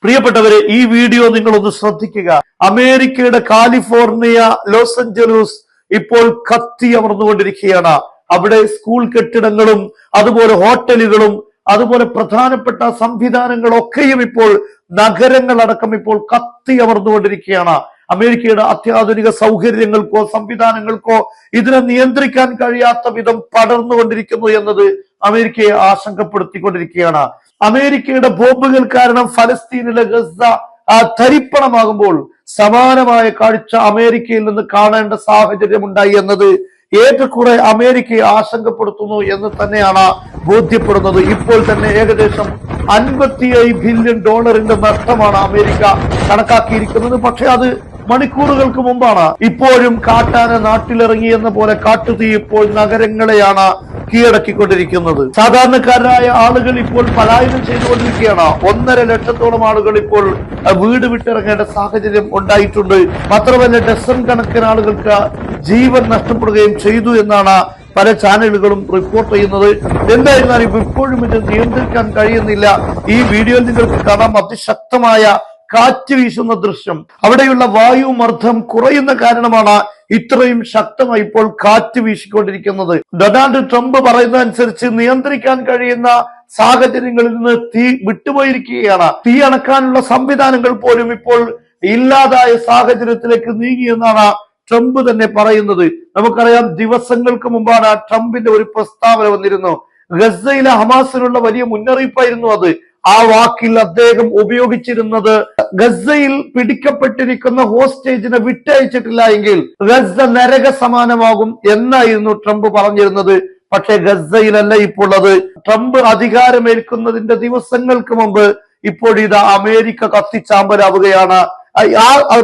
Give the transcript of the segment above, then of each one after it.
പ്രിയപ്പെട്ടവരെ, ഈ വീഡിയോ നിങ്ങളൊന്ന് ശ്രദ്ധിക്കുക. അമേരിക്കയുടെ കാലിഫോർണിയ, ലോസ് ആഞ്ചലസ് ഇപ്പോൾ കത്തിയമർന്നുകൊണ്ടിരിക്കുകയാണ്. അവിടെ സ്കൂൾ കെട്ടിടങ്ങളും അതുപോലെ ഹോട്ടലുകളും അതുപോലെ പ്രധാനപ്പെട്ട സംവിധാനങ്ങളൊക്കെയും ഇപ്പോൾ നഗരങ്ങളടക്കം ഇപ്പോൾ കത്തിയമർന്നുകൊണ്ടിരിക്കുകയാണ്. അമേരിക്കയുടെ അത്യാധുനിക സൗകര്യങ്ങൾക്കോ സംവിധാനങ്ങൾക്കോ ഇതിനെ നിയന്ത്രിക്കാൻ കഴിയാത്ത വിധം പടർന്നുകൊണ്ടിരിക്കുന്നു എന്നത് അമേരിക്കയെ ആശങ്കപ്പെടുത്തിക്കൊണ്ടിരിക്കുകയാണ്. അമേരിക്കയുടെ ബോംബുകൾ കാരണം ഫലസ്തീനിലെ ഗസ തരിപ്പണമാകുമ്പോൾ സമാനമായ കാഴ്ച അമേരിക്കയിൽ നിന്ന് കാണേണ്ട സാഹചര്യം ഉണ്ടായി എന്നത് ഏറെക്കുറെ അമേരിക്കയെ ആശങ്കപ്പെടുത്തുന്നു എന്ന് തന്നെയാണ് ബോധ്യപ്പെടുന്നത്. ഇപ്പോൾ തന്നെ ഏകദേശം $57 ബില്യൺ നഷ്ടമാണ് അമേരിക്ക കണക്കാക്കിയിരിക്കുന്നത്. പക്ഷെ അത് മണിക്കൂറുകൾക്ക് മുമ്പാണ്. ഇപ്പോഴും കാട്ടാന നാട്ടിലിറങ്ങിയെന്ന പോലെ കാട്ടുതീ ഇപ്പോൾ നഗരങ്ങളെയാണ് കീഴടക്കിക്കൊണ്ടിരിക്കുന്നത്. സാധാരണക്കാരായ ആളുകൾ ഇപ്പോൾ പലായനം ചെയ്തുകൊണ്ടിരിക്കുകയാണ്. 1.5 ലക്ഷത്തോളം ആളുകൾ ഇപ്പോൾ വീട് വിട്ടിറങ്ങേണ്ട സാഹചര്യം ഉണ്ടായിട്ടുണ്ട്. മാത്രമല്ല ഡസൻ കണക്കിന് ആളുകൾക്ക് ജീവൻ നഷ്ടപ്പെടുകയും ചെയ്തു എന്നാണ് പല ചാനലുകളും റിപ്പോർട്ട് ചെയ്യുന്നത്. എന്തായിരുന്നാലും ഇപ്പോഴും ഇത് നിയന്ത്രിക്കാൻ കഴിയുന്നില്ല. ഈ വീഡിയോയിൽ നിങ്ങൾക്ക് കാണാം അതിശക്തമായ കാറ്റ് വീശുന്ന ദൃശ്യം. അവിടെയുള്ള വായുമർദ്ദം കുറയുന്ന കാരണമാണ് ഇത്രയും ശക്തമായി ഇപ്പോൾ കാറ്റ് വീശിക്കൊണ്ടിരിക്കുന്നത്. ഡൊണാൾഡ് ട്രംപ് പറയുന്നതനുസരിച്ച് നിയന്ത്രിക്കാൻ കഴിയുന്ന സാഹചര്യങ്ങളിൽ നിന്ന് തീ വിട്ടുപോയിരിക്കുകയാണ്. തീ അണക്കാനുള്ള സംവിധാനങ്ങൾ പോലും ഇപ്പോൾ ഇല്ലാതായ സാഹചര്യത്തിലേക്ക് നീങ്ങിയെന്നാണ് ട്രംപ് തന്നെ പറയുന്നത്. നമുക്കറിയാം, ദിവസങ്ങൾക്ക് മുമ്പാണ് ട്രംപിന്റെ ഒരു പ്രസ്താവന വന്നിരുന്നു. ഗസയിലെ ഹമാസിനുള്ള വലിയ മുന്നറിയിപ്പായിരുന്നു അത്. ആ വാക്കിൽ അദ്ദേഹം ഉപയോഗിച്ചിരുന്നത് ഗസയിൽ പിടിക്കപ്പെട്ടിരിക്കുന്ന ഹോസ്റ്റേജിനെ വിട്ടയച്ചിട്ടില്ല എങ്കിൽ ഗസ നരക സമാനമാകും എന്നായിരുന്നു ട്രംപ് പറഞ്ഞിരുന്നത്. പക്ഷെ ഗസയിലല്ല ഇപ്പോൾ അത്. ട്രംപ് അധികാരമേൽക്കുന്നതിന്റെ ദിവസങ്ങൾക്ക് മുമ്പ് ഇപ്പോൾ ഇത് അമേരിക്ക കത്തിച്ചാമ്പലാവുകയാണ്.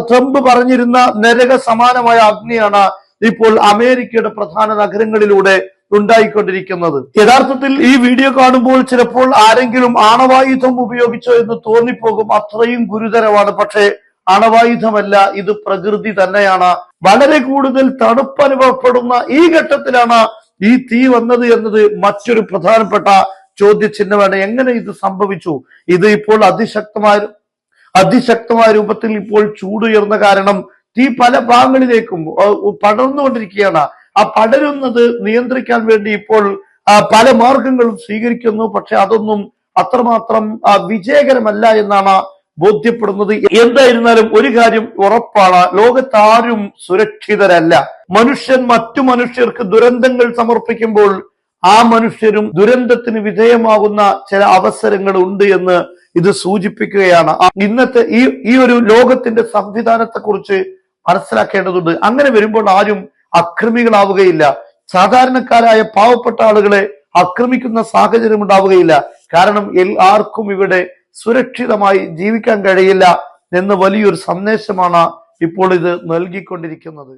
ട്രംപ് പറഞ്ഞിരുന്ന നരക സമാനമായ അഗ്നിയാണ് ഇപ്പോൾ അമേരിക്കയുടെ പ്രധാന നഗരങ്ങളിലൂടെ ഉണ്ടായിക്കൊണ്ടിരിക്കുന്നത്. യഥാർത്ഥത്തിൽ ഈ വീഡിയോ കാണുമ്പോൾ ചിലപ്പോൾ ആരെങ്കിലും ആണവായുധം ഉപയോഗിച്ചോ എന്ന് തോന്നിപ്പോകും. അത്രയും ഗുരുതരമാണ്. പക്ഷേ ആണവായുധമല്ല, ഇത് പ്രകൃതി തന്നെയാണ്. വളരെ കൂടുതൽ തണുപ്പ് അനുഭവപ്പെടുന്ന ഈ ഘട്ടത്തിലാണ് ഈ തീ വന്നത് എന്നത് മറ്റൊരു പ്രധാനപ്പെട്ട ചോദ്യചിഹ്നമാണ്. എങ്ങനെ ഇത് സംഭവിച്ചു? ഇത് ഇപ്പോൾ അതിശക്തമായ രൂപത്തിൽ ഇപ്പോൾ ചൂടുയർന്ന കാരണം തീ പല ഭാഗങ്ങളിലേക്കും പടർന്നുകൊണ്ടിരിക്കുകയാണ്. ആ പടരുന്നത് നിയന്ത്രിക്കാൻ വേണ്ടി ഇപ്പോൾ പല മാർഗങ്ങളും സ്വീകരിക്കുന്നു. പക്ഷെ അതൊന്നും അത്രമാത്രം വിജയകരമല്ല എന്നാണ് ബോധ്യപ്പെടുന്നത്. എന്തായിരുന്നാലും ഒരു കാര്യം ഉറപ്പാണ്, ലോകത്താരും സുരക്ഷിതരല്ല. മനുഷ്യൻ മറ്റു മനുഷ്യർക്ക് ദുരന്തങ്ങൾ സമർപ്പിക്കുമ്പോൾ ആ മനുഷ്യരും ദുരന്തത്തിന് വിധേയമാകുന്ന ചില അവസരങ്ങൾ ഉണ്ട് എന്ന് ഇത് സൂചിപ്പിക്കുകയാണ്. ഇന്നത്തെ ഈ ഒരു ലോകത്തിന്റെ സംവിധാനത്തെ കുറിച്ച് മനസ്സിലാക്കേണ്ടതുണ്ട്. അങ്ങനെ വരുമ്പോൾ ആരും അക്രമികളാവുകയില്ല. സാധാരണക്കാരായ പാവപ്പെട്ട ആളുകളെ ആക്രമിക്കുന്ന സാഹചര്യം ഉണ്ടാവുകയില്ല. കാരണം ആർക്കും ഇവിടെ സുരക്ഷിതമായി ജീവിക്കാൻ കഴിയില്ല എന്ന വലിയൊരു സന്ദേശമാണ് ഇപ്പോൾ ഇത് നൽകിക്കൊണ്ടിരിക്കുന്നത്.